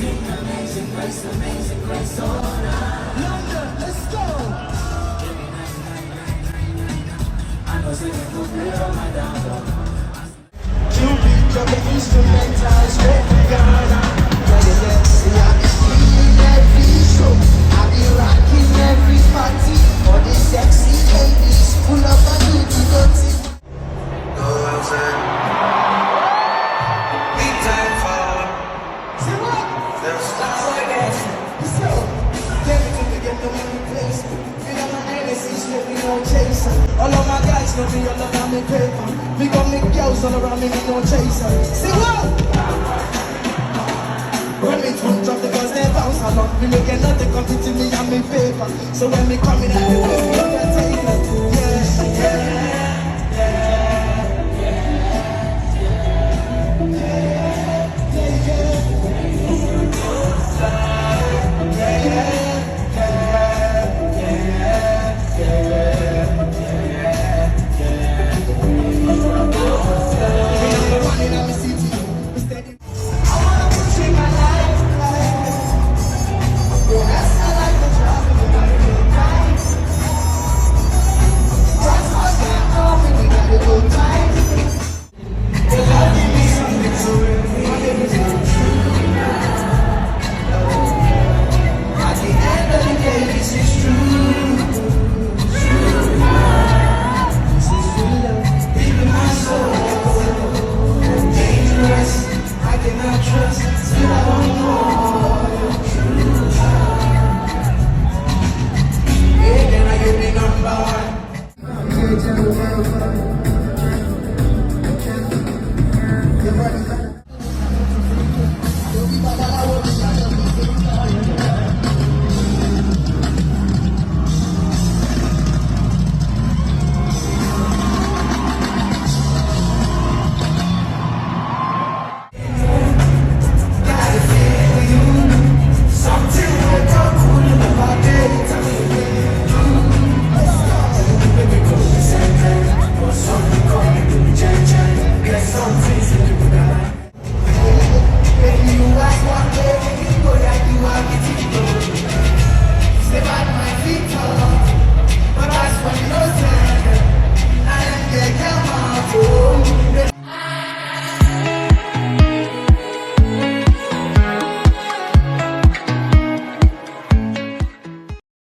amazing grace, oh London, let's go. I know say we could play on my down. You beat up the instrumental, straight to Ghana. See, I be in every show, I be rocking every party. All the sexy ladies, pull up and do the dirty. Go outside. Big time for. Say what? There's stars like that. So, get me to the game, no money place. Feel like my enemies, let me no chaser. All of my guys know me all around me paper. We got me girls all around me, no chaser. Say what? When me turn drop the girls, they bounce along. We look at nothing compete to me and me paper. So when me come in, I take it. Yeah, yeah.